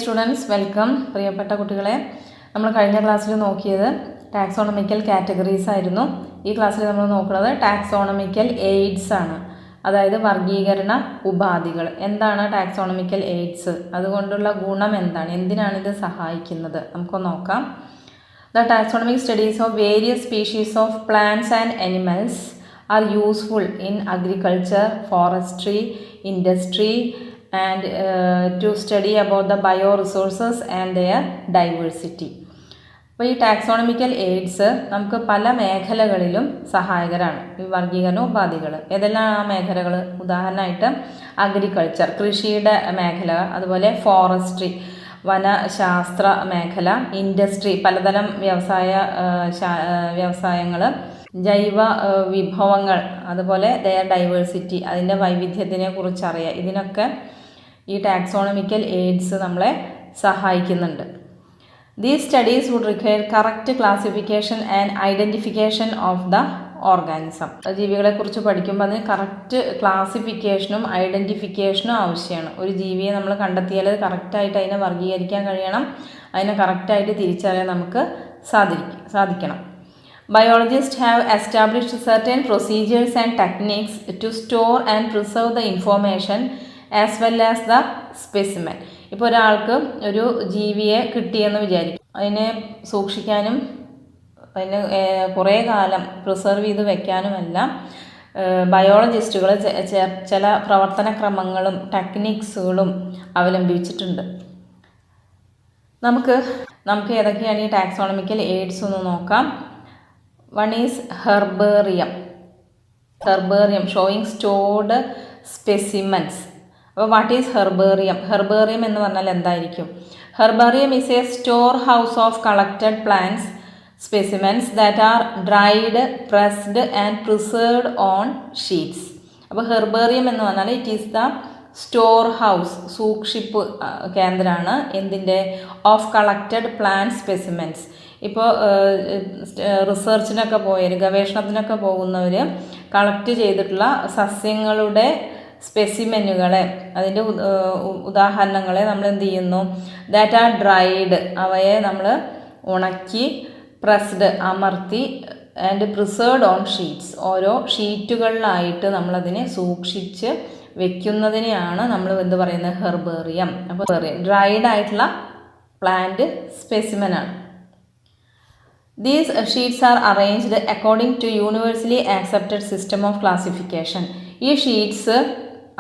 Students, welcome. പ്രിയപ്പെട്ട കുട്ടികളെ, നമ്മൾ കഴിഞ്ഞ ക്ലാസ്സിൽ നോക്കിയത് ടാക്സോണമിക്കൽ കാറ്റഗറീസ് ആയിരുന്നു. ഈ ക്ലാസ്സിൽ നമ്മൾ നോക്കുന്നത് ടാക്സോണമിക്കൽ എയ്ഡ്സ് ആണ്, അതായത് വർഗീകരണ ഉപാധികൾ. എന്താണ് ടാക്സോണമിക്കൽ എയ്ഡ്സ്, അതുകൊണ്ടുള്ള ഗുണം എന്താണ്, എന്തിനാണിത് സഹായിക്കുന്നത്, നമുക്കൊന്ന് നോക്കാം. The taxonomic studies of various species of plants and animals are useful in agriculture, forestry, industry, and to study about the bioresources and their diversity. അപ്പോൾ ഈ ടാക്സോണമിക്കൽ എയ്ഡ്സ് നമുക്ക് പല മേഖലകളിലും സഹായകരമാണ്. ഈ വർഗീകരണ ഉപാധികൾ ഏതെല്ലാം ആ മേഖലകൾ? ഉദാഹരണമായിട്ട് അഗ്രികൾച്ചർ, കൃഷിയുടെ മേഖല, അതുപോലെ ഫോറസ്ട്രി, വനശാസ്ത്ര മേഖല, ഇൻഡസ്ട്രി, പലതരം വ്യവസായങ്ങൾ, ജൈവ വിഭവങ്ങൾ, അതുപോലെ ദെയർ ഡൈവേഴ്സിറ്റി, അതിൻ്റെ വൈവിധ്യത്തിനെ കുറിച്ചറിയാം. ഇതിനൊക്കെ ഈ ടാക്സോണമിക്കൽ എയ്ഡ്സ് നമ്മളെ സഹായിക്കുന്നുണ്ട്. These studies would require correct classification and identification of the organism. ജീവികളെക്കുറിച്ച് പഠിക്കുമ്പോൾ അതിന് കറക്റ്റ് ക്ലാസിഫിക്കേഷനും ഐഡൻറ്റിഫിക്കേഷനും ആവശ്യമാണ്. ഒരു ജീവിയെ നമ്മൾ കണ്ടെത്തിയാൽ അത് കറക്റ്റായിട്ട് അതിനെ വർഗീകരിക്കാൻ കഴിയണം, അതിനെ കറക്റ്റായിട്ട് തിരിച്ചറിയാൻ നമുക്ക് സാധിക്കണം. Biologists have established certain procedures and techniques to store and preserve the information as well as the specimen. ഇപ്പോൾ ഒരാൾക്ക് ഒരു ജീവിയെ കിട്ടിയെന്ന് വിചാരിക്കും, അതിനെ സൂക്ഷിക്കാനും അതിന് കുറേ കാലം പ്രിസർവ് ചെയ്ത് വെക്കാനുമെല്ലാം ബയോളജിസ്റ്റുകൾ ചില പ്രവർത്തനക്രമങ്ങളും ടെക്നിക്സുകളും അവലംബിച്ചിട്ടുണ്ട്. നമുക്ക് ഏതൊക്കെയാണ് ഈ ടാക്സോണമിക്കൽ എയ്ഡ്സ് ഒന്ന് നോക്കാം. One is herbarium showing stored specimens. അപ്പോൾ വാട്ട് ഈസ് ഹെർബേറിയം എന്ന് പറഞ്ഞാൽ എന്തായിരിക്കും? Herbarium is a storehouse of collected plants specimens that are dried, pressed and preserved on sheets. അപ്പോൾ ഹെർബേറിയം എന്ന് പറഞ്ഞാൽ it is the storehouse, സൂക്ഷിപ്പ് കേന്ദ്രമാണ് എന്തിൻ്റെ? Of collected plant specimens. ഇപ്പോൾ റിസർച്ചിനൊക്കെ ഗവേഷണത്തിനൊക്കെ പോകുന്നവർ കളക്ട് ചെയ്തിട്ടുള്ള സസ്യങ്ങളുടെ സ്പെസിമെനുകളെ, അതിൻ്റെ ഉദാഹരണങ്ങളെ നമ്മൾ എന്ത് ചെയ്യുന്നു? ദാറ്റ് ആർ ഡ്രൈഡ്, അവയെ നമ്മൾ ഉണക്കി, പ്രസ്ഡ് അമർത്തി, ആൻഡ് പ്രിസേർവ്ഡ് ഓൺ ഷീറ്റ്സ്, ഓരോ ഷീറ്റുകളിലായിട്ട് നമ്മളതിനെ സൂക്ഷിച്ച് വെക്കുന്നതിനെയാണ് നമ്മൾ എന്ത് പറയുന്നത്? ഹെർബേറിയം. അപ്പോൾ ഡ്രൈഡ് ആയിട്ടുള്ള plant സ്പെസിമെനാണ്. These sheets are arranged according to universally accepted system of classification. ഈ ഷീറ്റ്സ്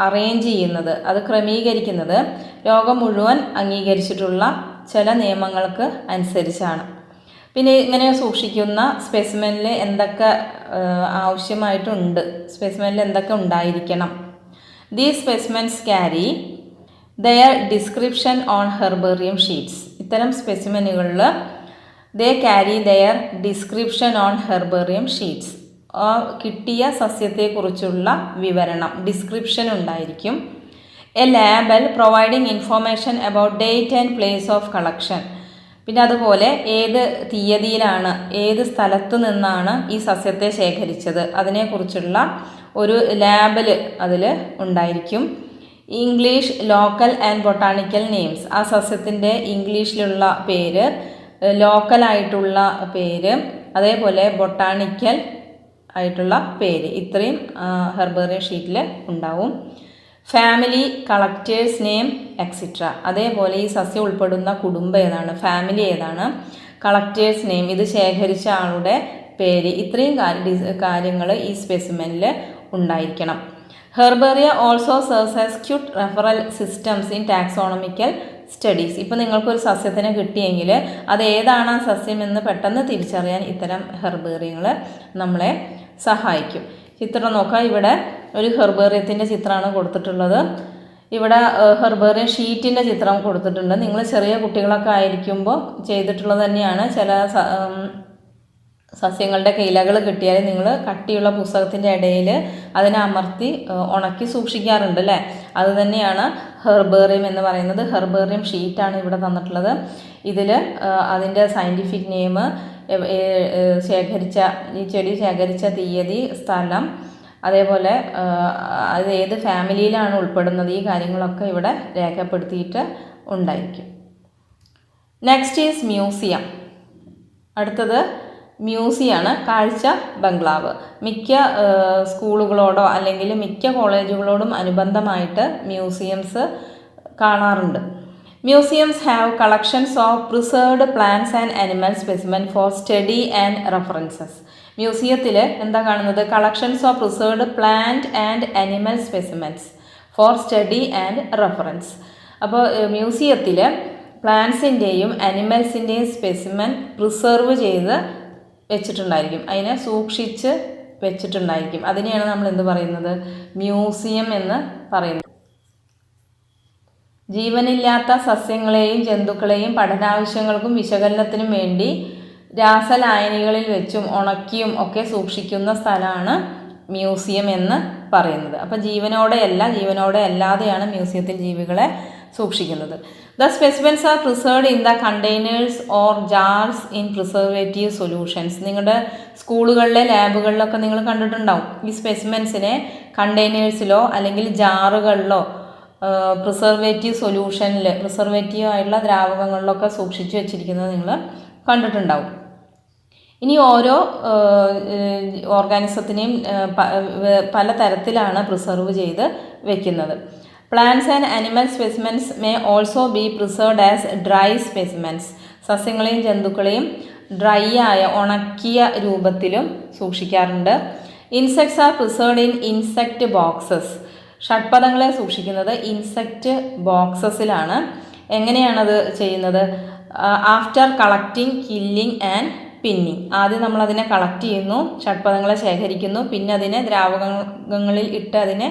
അറേഞ്ച് ചെയ്യുന്നത്, അത് ക്രമീകരിക്കുന്നത് ലോകം മുഴുവൻ അംഗീകരിച്ചിട്ടുള്ള ചില നിയമങ്ങൾക്ക് അനുസരിച്ചാണ്. പിന്നെ ഇങ്ങനെ സൂക്ഷിക്കുന്ന സ്പെസിമെനിൽ എന്തൊക്കെ ആവശ്യമായിട്ടുണ്ട്, സ്പെസിമെനിൽ എന്തൊക്കെ ഉണ്ടായിരിക്കണം? These specimens carry their description on herbarium sheets. ഇത്തരം സ്പെസിമെനുകളിൽ they carry their description on herbarium sheets. കിട്ടിയ സസ്യത്തെക്കുറിച്ചുള്ള വിവരണം, ഡിസ്ക്രിപ്ഷൻ ഉണ്ടായിരിക്കും. A label providing information about date and place of collection. പിന്നെ അതുപോലെ ഏത് തീയതിയിലാണ്, ഏത് സ്ഥലത്ത് നിന്നാണ് ഈ സസ്യത്തെ ശേഖരിച്ചത്, അതിനെക്കുറിച്ചുള്ള ഒരു ലേബൽ അതിൽ ഉണ്ടായിരിക്കും. English local and botanical names, ആ സസ്യത്തിൻ്റെ ഇംഗ്ലീഷിലുള്ള പേര്, ലോക്കലായിട്ടുള്ള പേര്, അതേപോലെ ബൊട്ടാണിക്കൽ ആയിട്ടുള്ള പേര്, ഇത്രയും ഹെർബേറിയം ഷീറ്റിൽ ഉണ്ടാവും. Family, collectors name, etcetera. അതേപോലെ ഈ സസ്യം ഉൾപ്പെടുന്ന കുടുംബം ഏതാണ്, ഫാമിലി ഏതാണ്, കളക്റ്റേഴ്സ് നെയിം, ഇത് ശേഖരിച്ച ആളുടെ പേര്, ഇത്രയും കാര്യങ്ങൾ ഈ സ്പെസിമെനിൽ ഉണ്ടായിരിക്കണം. Herbaria also serves as cute referral systems in taxonomical studies. ഇപ്പോൾ നിങ്ങൾക്കൊരു സസ്യത്തിനെ കിട്ടിയെങ്കിൽ അത് ഏതാണ് ആ സസ്യം എന്ന് പെട്ടെന്ന് തിരിച്ചറിയാൻ ഇത്തരം ഹെർബേറിയങ്ങൾ നമ്മളെ സഹായിക്കും. ചിത്രം നോക്കാം. ഇവിടെ ഒരു ഹെർബേറിയത്തിൻ്റെ ചിത്രമാണ് കൊടുത്തിട്ടുള്ളത്. ഇവിടെ ഹെർബേറിയം ഷീറ്റിൻ്റെ ചിത്രം കൊടുത്തിട്ടുണ്ട്. നിങ്ങൾ ചെറിയ കുട്ടികളൊക്കെ ആയിരിക്കുമ്പോൾ ചെയ്തിട്ടുള്ളത് തന്നെയാണ്. ചില സസ്യങ്ങളുടെ ഇലകൾ കിട്ടിയാൽ നിങ്ങൾ കട്ടിയുള്ള പുസ്തകത്തിൻ്റെ ഇടയിൽ അതിനെ അമർത്തി ഉണക്കി സൂക്ഷിക്കാറുണ്ട് അല്ലേ? അത് തന്നെയാണ് ഹെർബേറിയം എന്ന് പറയുന്നത്. ഹെർബേറിയം ഷീറ്റാണ് ഇവിടെ തന്നിട്ടുള്ളത്. ഇതിൽ അതിൻ്റെ സയൻറ്റിഫിക് നെയിം, ഈ ചെടി ശേഖരിച്ച തീയതി, സ്ഥലം, അതേപോലെ അത് ഏത് ഫാമിലിയിലാണ് ഉൾപ്പെടുന്നത്, ഈ കാര്യങ്ങളൊക്കെ ഇവിടെ രേഖപ്പെടുത്തിയിട്ട് ഉണ്ടായിരിക്കും. Next is museum. അടുത്തത് മ്യൂസിയമാണ്, കാഴ്ച ബംഗ്ലാവ്. മിക്ക സ്കൂളുകളോടോ അല്ലെങ്കിൽ മിക്ക കോളേജുകളോടും അനുബന്ധമായിട്ട് മ്യൂസിയംസ് കാണാറുണ്ട്. Museums have collections of preserved plants and animal specimen for study and references. മ്യൂസിയത്തിൽ എന്താ കാണുന്നത്? Collections of preserved plant and animal specimens for study and reference. അപ്പോൾ മ്യൂസിയത്തിൽ പ്ലാന്റ്സിൻ്റെയും അനിമൽസിൻ്റെയും സ്പെസിമെൻ പ്രിസർവ് ചെയ്ത് വെച്ചിട്ടുണ്ടായിരിക്കും, അതിനെ സൂക്ഷിച്ച് വെച്ചിട്ടുണ്ടായിരിക്കും. അതിനെയാണ് നമ്മൾ എന്ത് പറയുന്നത്? മ്യൂസിയം എന്ന് പറയുന്നത്. ജീവനില്ലാത്ത സസ്യങ്ങളെയും ജന്തുക്കളെയും പഠനാവശ്യങ്ങൾക്കും വിശകലനത്തിനും വേണ്ടി രാസലായനികളിൽ വെച്ചും ഉണക്കിയും ഒക്കെ സൂക്ഷിക്കുന്ന സ്ഥലമാണ് മ്യൂസിയം എന്ന് പറയുന്നത്. അപ്പോൾ ജീവനോടെ അല്ലാതെയാണ് മ്യൂസിയത്തിൽ ജീവികളെ സൂക്ഷിക്കുന്നത്. The specimens are preserved in the containers or jars in preservative solutions. നിങ്ങളുടെ സ്കൂളുകളിലെ ലാബുകളിലൊക്കെ നിങ്ങൾ കണ്ടിട്ടുണ്ടാവും. ഈ സ്പെസിമെൻസിനെ കണ്ടെയ്നേഴ്സിലോ അല്ലെങ്കിൽ ജാറുകളിലോ പ്രിസർവേറ്റീവ് ആയിട്ടുള്ള ദ്രാവകങ്ങളിലൊക്കെ സൂക്ഷിച്ചു വെച്ചിരിക്കുന്നത് നിങ്ങൾ കണ്ടിട്ടുണ്ടാവും. ഇനി ഓരോ ഓർഗാനിസത്തിനെയും പല തരത്തിലാണ് പ്രിസർവ് ചെയ്ത് വെക്കുന്നത്. Plants and animal specimens may also be preserved as dry specimens. സസ്യങ്ങളെയും ജന്തുക്കളെയും ഡ്രൈ ആയ ഉണക്കിയ രൂപത്തിലും സൂക്ഷിക്കാറുണ്ട്. Insects are preserved in insect boxes. ഷഡ്പദങ്ങളെ സൂക്ഷിക്കുന്നത് ഇൻസെക്റ്റ് ബോക്സസിലാണ്. എങ്ങനെയാണത് ചെയ്യുന്നത്? After collecting, killing and pinning. ആദ്യം നമ്മളതിനെ കളക്ട് ചെയ്യുന്നു, ഷഡ്പദങ്ങളെ ശേഖരിക്കുന്നു, പിന്നെ അതിനെ ദ്രാവകങ്ങളിൽ ഇട്ട് അതിനെ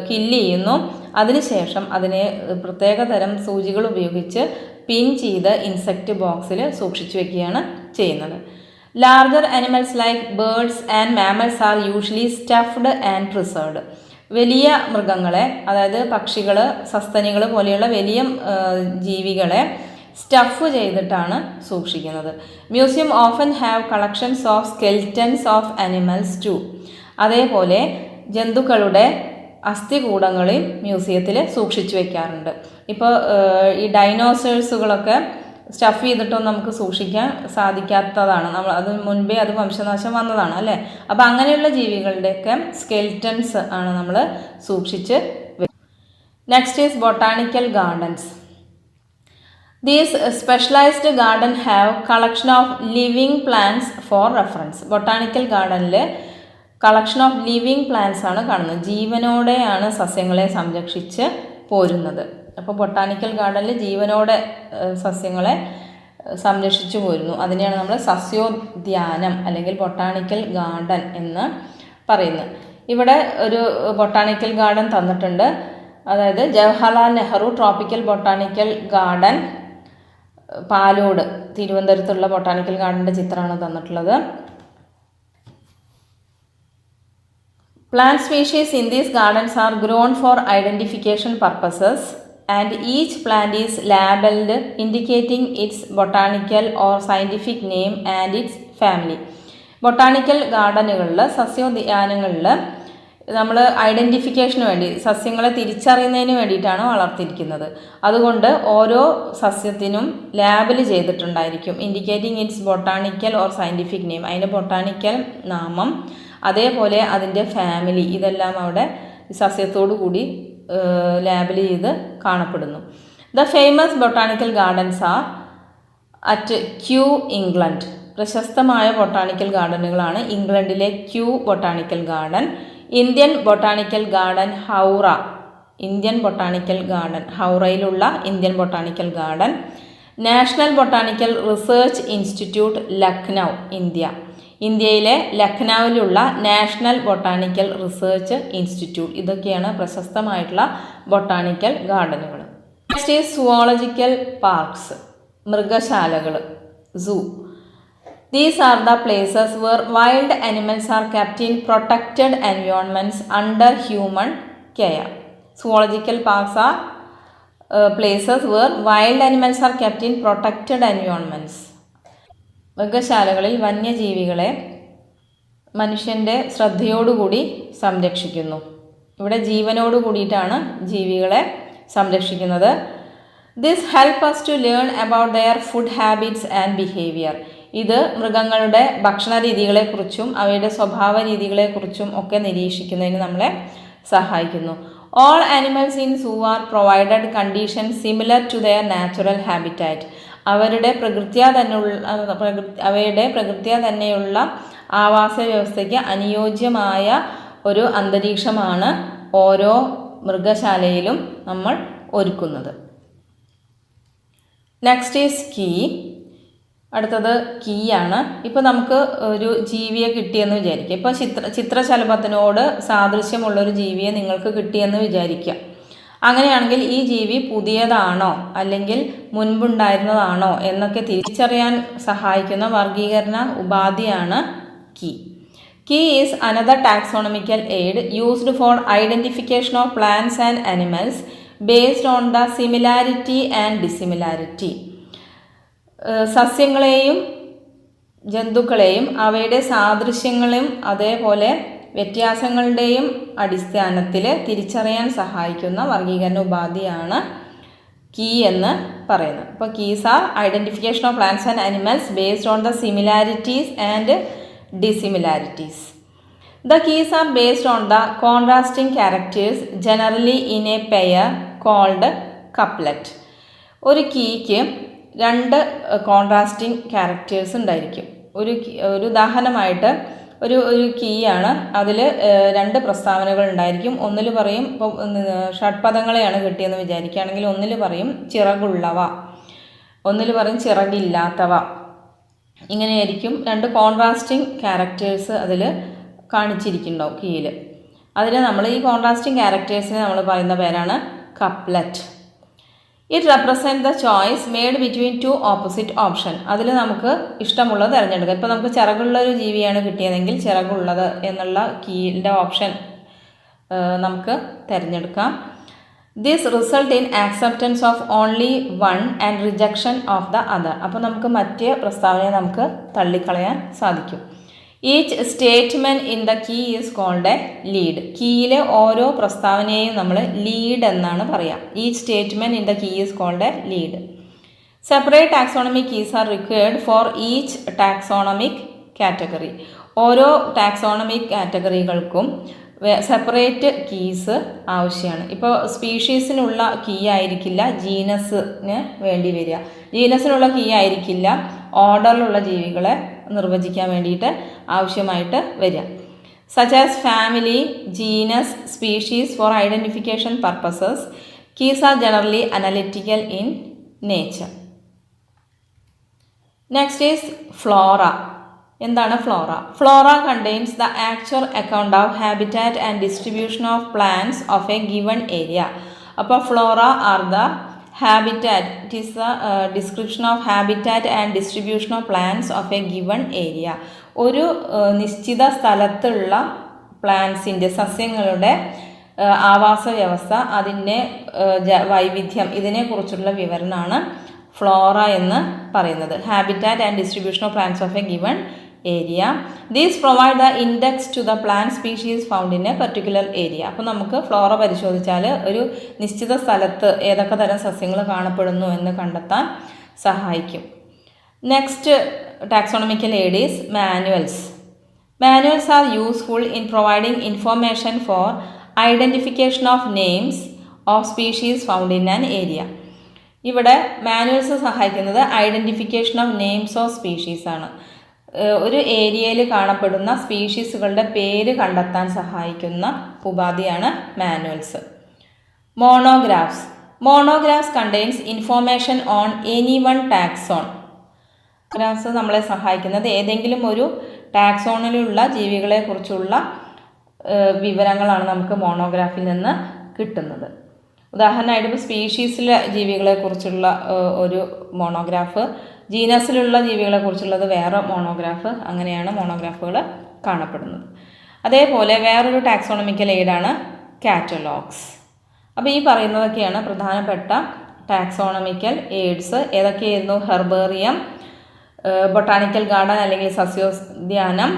കില്ല് ചെയ്യുന്നു. അതിനുശേഷം അതിനെ പ്രത്യേക തരം സൂചികൾ ഉപയോഗിച്ച് പിൻ ചെയ്ത് ഇൻസെക്റ്റ് ബോക്സിൽ സൂക്ഷിച്ചു വെക്കുകയാണ് ചെയ്യുന്നത്. Larger animals like birds and mammals are usually stuffed and preserved. വലിയ മൃഗങ്ങളെ, അതായത് പക്ഷികൾ, സസ്തനികൾ പോലെയുള്ള വലിയ ജീവികളെ സ്റ്റഫ് ചെയ്തിട്ടാണ് സൂക്ഷിക്കുന്നത്. Museum often have collections of skeletons of animals too. അതേപോലെ ജന്തുക്കളുടെ അസ്ഥികൂടങ്ങളിൽ മ്യൂസിയത്തിൽ സൂക്ഷിച്ചു വയ്ക്കാറുണ്ട്. ഇപ്പോൾ ഈ ഡൈനോസേഴ്സുകളൊക്കെ സ്റ്റഫ് ചെയ്തിട്ടൊന്നും നമുക്ക് സൂക്ഷിക്കാൻ സാധിക്കാത്തതാണ്. അത് മുൻപേ വംശനാശം വന്നതാണ് അല്ലേ. അപ്പോൾ അങ്ങനെയുള്ള ജീവികളുടെയൊക്കെ സ്കെൽറ്റൻസ് ആണ് നമ്മൾ സൂക്ഷിച്ച് വെക്കുന്നത്. Next is botanical gardens. These specialized garden have collection of living plants for reference. Botanical ഗാർഡനിൽ കളക്ഷൻ ഓഫ് ലിവിങ് പ്ലാന്റ്സ് ആണ് കാണുന്നത്. ജീവനോടെയാണ് സസ്യങ്ങളെ സംരക്ഷിച്ച് പോരുന്നത്. അപ്പോൾ ബൊട്ടാണിക്കൽ ഗാർഡനിൽ ജീവനോടെ സസ്യങ്ങളെ സംരക്ഷിച്ചു പോരുന്നു. അതിനെയാണ് നമ്മൾ സസ്യോദ്യാനം അല്ലെങ്കിൽ ബൊട്ടാണിക്കൽ ഗാർഡൻ എന്ന് പറയുന്നത്. ഇവിടെ ഒരു ബൊട്ടാണിക്കൽ ഗാർഡൻ തന്നിട്ടുണ്ട്. അതായത് Jawaharlal Nehru tropical botanical garden, Palode, തിരുവനന്തപുരത്തുള്ള ബൊട്ടാണിക്കൽ ഗാർഡൻ്റെ ചിത്രമാണ് തന്നിട്ടുള്ളത്. Plant species in these gardens are grown for identification purposes and each plant is labeled indicating its botanical or scientific name and its family. Botanical ഗാർഡനുകളിൽ, സസ്യോദ്യാനങ്ങളിൽ നമ്മൾ ഐഡൻറ്റിഫിക്കേഷന് വേണ്ടി, സസ്യങ്ങളെ തിരിച്ചറിയുന്നതിന് വേണ്ടിയിട്ടാണ് വളർത്തിയിരിക്കുന്നത്. അതുകൊണ്ട് ഓരോ സസ്യത്തിനും ലാബിൽ ചെയ്തിട്ടുണ്ടായിരിക്കും indicating its botanical or scientific name, അതിൻ്റെ ബൊട്ടാണിക്കൽ നാമം, അതേപോലെ അതിൻ്റെ ഫാമിലി, ഇതെല്ലാം അവിടെ സസ്യത്തോടു കൂടി ലാബിൽ ചെയ്ത് കാണപ്പെടുന്നു. The famous botanical gardens are at Kew, England. പ്രശസ്തമായ ബൊട്ടാണിക്കൽ ഗാർഡനുകളാണ് ഇംഗ്ലണ്ടിലെ Kew botanical garden, Indian botanical garden Howrah, Indian botanical garden ഹൗറയിലുള്ള Indian botanical garden, national botanical research institute Lucknow, India, ഇന്ത്യയിലെ ലക്നൌവിലുള്ള നാഷണൽ ബൊട്ടാണിക്കൽ റിസർച്ച് ഇൻസ്റ്റിറ്റ്യൂട്ട്. ഇതൊക്കെയാണ് പ്രശസ്തമായിട്ടുള്ള ബൊട്ടാണിക്കൽ ഗാർഡനുകൾ. Next is zoological parks, മൃഗശാലകൾ, zoo. These are the places where wild animals are kept in protected environments under human care. Zoological parks are places where wild animals are kept in protected environments. മൃഗശാലകളിൽ വന്യജീവികളെ മനുഷ്യൻ്റെ ശ്രദ്ധയോടുകൂടി സംരക്ഷിക്കുന്നു. ഇവിടെ ജീവനോട് കൂടിയിട്ടാണ് ജീവികളെ സംരക്ഷിക്കുന്നത്. This help us to learn about their food habits and behaviour. ഇത് മൃഗങ്ങളുടെ ഭക്ഷണ രീതികളെക്കുറിച്ചും അവയുടെ സ്വഭാവ രീതികളെക്കുറിച്ചും ഒക്കെ നിരീക്ഷിക്കുന്നതിന് നമ്മളെ സഹായിക്കുന്നു. All animals in zoo are provided condition similar to their natural habitat. അവയുടെ പ്രകൃത്യാ തന്നെയുള്ള ആവാസ വ്യവസ്ഥയ്ക്ക് അനുയോജ്യമായ ഒരു അന്തരീക്ഷമാണ് ഓരോ മൃഗശാലയിലും നമ്മൾ ഒരുക്കുന്നത്. Next is key. അടുത്തത് കീ ആണ്. ഇപ്പോൾ നമുക്ക് ഒരു ജീവിയെ കിട്ടിയെന്ന് വിചാരിക്കുക. ഇപ്പോൾ ചിത്രശലഭത്തിനോട് സാദൃശ്യമുള്ളൊരു ജീവിയെ നിങ്ങൾക്ക് കിട്ടിയെന്ന് വിചാരിക്കുക. അങ്ങനെയാണെങ്കിൽ ഈ ജീവി പുതിയതാണോ അല്ലെങ്കിൽ മുൻപുണ്ടായിരുന്നതാണോ എന്നൊക്കെ തിരിച്ചറിയാൻ സഹായിക്കുന്ന വർഗീകരണ ഉപാധിയാണ് key. Key is another taxonomical aid used for identification of plants and animals based on the similarity and dissimilarity. സസ്യങ്ങളെയും ജന്തുക്കളെയും അവയുടെ സാദൃശ്യങ്ങളും അതേപോലെ വ്യത്യാസങ്ങളുടെയും അടിസ്ഥാനത്തിൽ തിരിച്ചറിയാൻ സഹായിക്കുന്ന വർഗീകരണ ഉപാധിയാണ് കീ എന്ന് പറയുന്നത്. അപ്പോൾ keys R identification of plants and animals based on the similarities and dissimilarities. The keys are based on the contrasting characters generally in a pair called couplet. ഒരു കീക്ക് രണ്ട് കോൺട്രാസ്റ്റിംഗ് ക്യാരക്ടേഴ്സ് ഉണ്ടായിരിക്കും. ഒരു ഉദാഹരണമായിട്ട് ഒരു കീ ആണ്. അതിൽ രണ്ട് പ്രസ്താവനകൾ ഉണ്ടായിരിക്കും. ഒന്നിൽ പറയും, ഇപ്പോൾ ഷഡ്പദങ്ങളെയാണ് കിട്ടിയെന്ന് വിചാരിക്കുകയാണെങ്കിൽ ഒന്നിൽ പറയും ചിറകുള്ളവ, ഒന്നിൽ പറയും ചിറകില്ലാത്തവ. ഇങ്ങനെയായിരിക്കും രണ്ട് കോൺട്രാസ്റ്റിംഗ് ക്യാരക്ടേഴ്സ് അതിൽ കാണിച്ചിരിക്കുന്നുണ്ടാവും കീയിൽ. അതിന് നമ്മൾ ഈ കോൺട്രാസ്റ്റിംഗ് ക്യാരക്ടേഴ്സിനെ നമ്മൾ പറയുന്ന പേരാണ് couplet. It represent the choice made between two opposite option. അതിൽ നമുക്ക് ഇഷ്ടമുള്ളത് തിരഞ്ഞെടുക്കാം. ഇപ്പോൾ നമുക്ക് ചിറകുള്ള ഒരു ജീവിയാണ് കിട്ടിയതെങ്കിൽ ചിറകുള്ളത് എന്നുള്ള കീയുടെ ഓപ്ഷൻ നമുക്ക് തിരഞ്ഞെടുക്കാം. This result in acceptance of only one and rejection of the other. അപ്പോൾ നമുക്ക് മറ്റേ പ്രസ്താവനയെ നമുക്ക് തള്ളിക്കളയാൻ സാധിക്കും. Each statement in the key is called a lead. കീയിലെ ഓരോ പ്രസ്താവനയെയും നമ്മൾ ലീഡ് എന്നാണ് പറയുക. Each statement in the key is called a lead. Separate taxonomic keys are required for each taxonomic category. ഓരോ ടാക്സോണമിക് കാറ്റഗറികൾക്കും സെപ്പറേറ്റ് കീസ് ആവശ്യമാണ്. ഇപ്പോൾ സ്പീഷീസിനുള്ള കീ ആയിരിക്കില്ല ജീനസിന് വേണ്ടി വരിക. ജീനസിനുള്ള കീ ആയിരിക്കില്ല ഓർഡറിലുള്ള ജീവികളെ നിർവചിക്കാൻ വേണ്ടിയിട്ട് ആവശ്യമായിട്ട് വരിക. Such as family, genus, species for identification purposes. Keys are generally analytical in nature. Next is flora. എന്താണ് flora? Flora contains the actual account of habitat and distribution of plants of a given area. അപ്പോൾ flora are the habitat. It is the description of habitat and distribution of plants of a given area. ഒരു നിശ്ചിത സ്ഥലത്തുള്ള പ്ലാന്റ്സിൻ്റെ സസ്യങ്ങളുടെ ആവാസ വ്യവസ്ഥ, അതിൻ്റെ വൈവിധ്യം, ഇതിനെക്കുറിച്ചുള്ള വിവരണമാണ് ഫ്ലോറ എന്ന് പറയുന്നത്. Habitat and distribution of plants of a given area. These provide the index to the plant species found in A particular area. അപ്പോൾ നമുക്ക് ഫ്ലോറ പരിശോധിച്ചാൽ ഒരു നിശ്ചിത സ്ഥലത്ത് ഏതൊക്കെ തരം സസ്യങ്ങൾ കാണപ്പെടുന്നു എന്ന് കണ്ടെത്താൻ സഹായിക്കും. Next taxonomical aid is manuals. Manuals R useful in providing information four identification of names of species found in an area. ഇവിടെ മാനുവൽസ് സഹായിക്കുന്നത് identification of names of species ആണ്. ഒരു ഏരിയയിൽ കാണപ്പെടുന്ന സ്പീഷീസുകളുടെ പേര് കണ്ടെത്താൻ സഹായിക്കുന്ന ഉപാധിയാണ് manuals. Monographs. Monographs contains information on any one taxon. Monographs നമ്മളെ സഹായിക്കുന്നത് ഏതെങ്കിലും ഒരു ടാക്സോണിലുള്ള ജീവികളെക്കുറിച്ചുള്ള വിവരങ്ങളാണ് നമുക്ക് മോണോഗ്രാഫിൽ നിന്ന് കിട്ടുന്നത്. ഉദാഹരണമായിട്ട് ഇപ്പോൾ സ്പീഷീസിലെ ജീവികളെക്കുറിച്ചുള്ള ഒരു മോണോഗ്രാഫ്, ജീനസിലുള്ള ജീവികളെക്കുറിച്ചുള്ളത് വേറെ മോണോഗ്രാഫ്, അങ്ങനെയാണ് മോണോഗ്രാഫുകൾ കാണപ്പെടുന്നത്. അതേപോലെ വേറൊരു ടാക്സോണമിക്കൽ എയ്ഡാണ് കാറ്റലോഗ്സ്. അപ്പോൾ ഈ പറയുന്നതൊക്കെയാണ് പ്രധാനപ്പെട്ട ടാക്സോണമിക്കൽ എയ്ഡ്സ്. ഏതൊക്കെയായിരുന്നു? ഹെർബേറിയം, ബൊട്ടാണിക്കൽ ഗാർഡൻ അല്ലെങ്കിൽ സസ്യോദ്യാനം,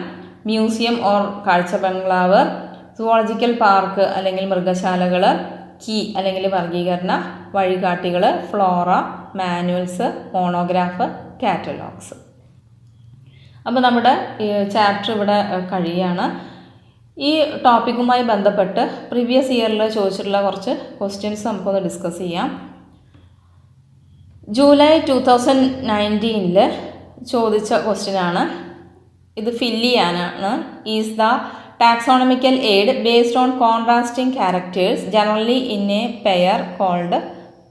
മ്യൂസിയം ഓർ കാഴ്ച ബംഗ്ലാവ്, സുവോളജിക്കൽ പാർക്ക് അല്ലെങ്കിൽ മൃഗശാലകൾ, കീ അല്ലെങ്കിൽ വർഗീകരണ വഴികാട്ടികൾ, ഫ്ലോറ, മാനുവൽസ്, മോണോഗ്രാഫ്, കാറ്റലോഗ്സ്. അപ്പോൾ നമ്മുടെ ചാപ്റ്റർ ഇവിടെ കഴിയുകയാണ്. ഈ ടോപ്പിക്കുമായി ബന്ധപ്പെട്ട് പ്രീവിയസ് ഇയറിൽ ചോദിച്ചിട്ടുള്ള കുറച്ച് ക്വസ്റ്റ്യൻസ് നമുക്കൊന്ന് ഡിസ്കസ് ചെയ്യാം. ജൂലൈ 2019 ചോദിച്ച ക്വസ്റ്റ്യനാണ്. ഇത് ഫില്ല് ചെയ്യാനാണ്. Is the taxonomical aid based on contrasting characters generally in a pair called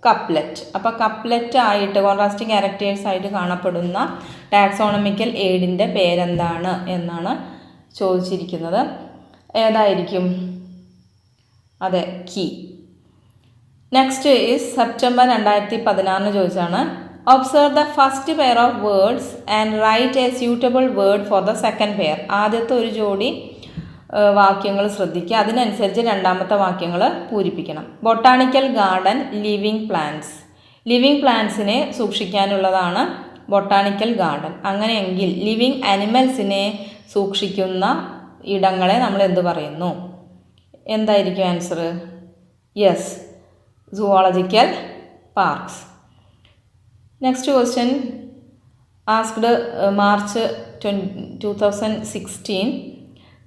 couplet. അപ്പോൾ കപ്ലെറ്റ് ആയിട്ട് കോൺട്രാസ്റ്റിംഗ് ക്യാരക്ടേഴ്സ് ആയിട്ട് കാണപ്പെടുന്ന ടാക്സോണമിക്കൽ എയ്ഡിൻ്റെ പേരെന്താണ് എന്നാണ് ചോദിച്ചിരിക്കുന്നത്. ഏതായിരിക്കും? അതെ, കീ. നെക്സ്റ്റ് ഈസ് സെപ്റ്റംബർ 2016 ചോദിച്ചാണ്. Observe the first pair of words and write a suitable word for the second pair. ആദ്യത്തെ ഒരു ജോഡി വാക്യങ്ങൾ ശ്രദ്ധിക്കുക, അതിനനുസരിച്ച് രണ്ടാമത്തെ വാക്യങ്ങൾ പൂരിപ്പിക്കണം. Botanical garden, living plants. Living പ്ലാന്റ്സിനെ സൂക്ഷിക്കാനുള്ളതാണ് ബൊട്ടാണിക്കൽ ഗാർഡൻ. അങ്ങനെയെങ്കിൽ ലിവിങ് ആനിമൽസിനെ സൂക്ഷിക്കുന്ന ഇടങ്ങളെ നമ്മൾ എന്ത് പറയുന്നു? എന്തായിരിക്കും answer? Yes, zoological parks. Next question asked March 2016.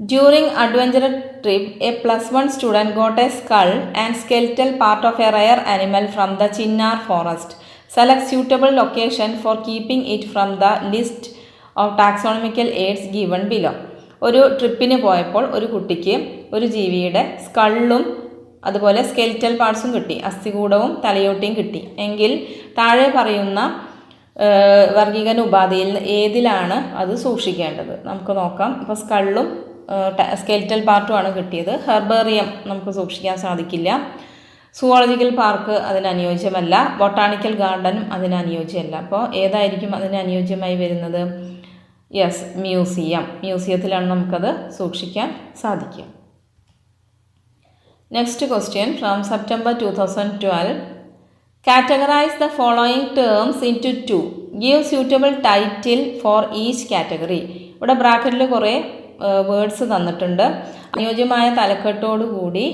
During adventure trip, a +1 student got a skull and skeletal part of a rare animal from the Chinnar forest. Select suitable location for keeping it from the list of taxonomical aids given below. ഒരു ട്രിപ്പിന് പോയപ്പോൾ ഒരു കുട്ടിക്ക് ഒരു ജീവിയുടെ സ്കള്ളും അതുപോലെ skeletal പാർട്സും കിട്ടി, അസ്ഥികൂടവും തലയോട്ടിയും കിട്ടി. എങ്കിൽ താഴെ പറയുന്ന വർഗീകരണ ഉപാധിയിൽ ഏതിലാണ് അത് സൂക്ഷിക്കേണ്ടത്? നമുക്ക് നോക്കാം. ഇപ്പോൾ സ്കള്ളും സ്കെലിറ്റൽ പാർട്ടുമാണ് കിട്ടിയത്. ഹെർബേറിയം നമുക്ക് സൂക്ഷിക്കാൻ സാധിക്കില്ല. സുവോളജിക്കൽ പാർക്ക് അതിന് അനുയോജ്യമല്ല. ബൊട്ടാണിക്കൽ ഗാർഡനും അതിന് അനുയോജ്യമല്ല. അപ്പോൾ ഏതായിരിക്കും അതിന് അനുയോജ്യമായി വരുന്നത്? Yes, museum. മ്യൂസിയത്തിലാണ് നമുക്കത് സൂക്ഷിക്കാൻ സാധിക്കുക. Next question from September 2012. Categorise the following terms in to 2. Give suitable title for each category. ഇവിടെ ബ്രാക്കറ്റിൽ കുറേ വേർഡ്സ് തന്നിട്ടുണ്ട്. അനുയോജ്യമായ തലക്കെട്ടോടുകൂടി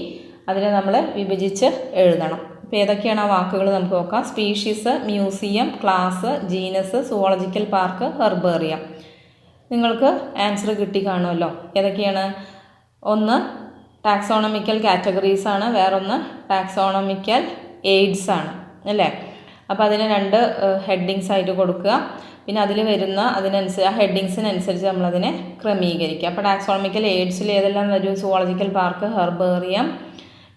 അതിനെ നമ്മൾ വിഭജിച്ച് എഴുതണം. അപ്പോൾ ഏതൊക്കെയാണ് ആ വാക്കുകൾ നമുക്ക് നോക്കാം. Species, museum, class, genus, zoological park, herbarium. നിങ്ങൾക്ക് ആൻസർ കിട്ടി കാണുമല്ലോ. ഏതൊക്കെയാണ്? ഒന്ന് ടാക്സോണമിക്കൽ കാറ്റഗറീസ് ആണ്, വേറൊന്ന് ടാക്സോണമിക്കൽ എയ്ഡ്സ് ആണ് അല്ലേ. അപ്പോൾ അതിന് 2 ഹെഡിങ്സ് ആയിട്ട് കൊടുക്കുക. പിന്നെ അതിൽ വരുന്ന ആ ഹെഡിങ്സിനനുസരിച്ച് നമ്മളതിനെ ക്രമീകരിക്കുക. അപ്പോൾ ടാക്സോണമിക്കൽ എയ്ഡ്സിൽ ഏതെല്ലാം വരും? Zoological park, herbarium,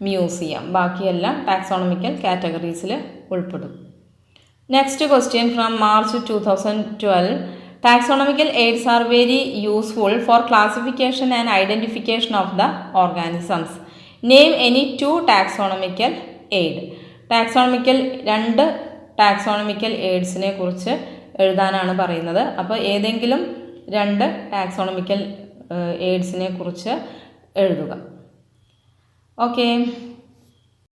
museum. ബാക്കിയെല്ലാം ടാക്സോണമിക്കൽ കാറ്റഗറീസിൽ ഉൾപ്പെടും. Next question from March 2012. Taxonomical aids are very useful for classification and identification of the organisms. Name any 2 taxonomical aid. Taxonomical 2 taxonomical എയ്ഡ്സിനെ കുറിച്ച് എഴുതാനാണ് പറയുന്നത്. അപ്പോൾ ഏതെങ്കിലും 2 ടാക്സോണമിക്കൽ എയ്ഡ്സിനെ കുറിച്ച് എഴുതുക. ഓക്കെ.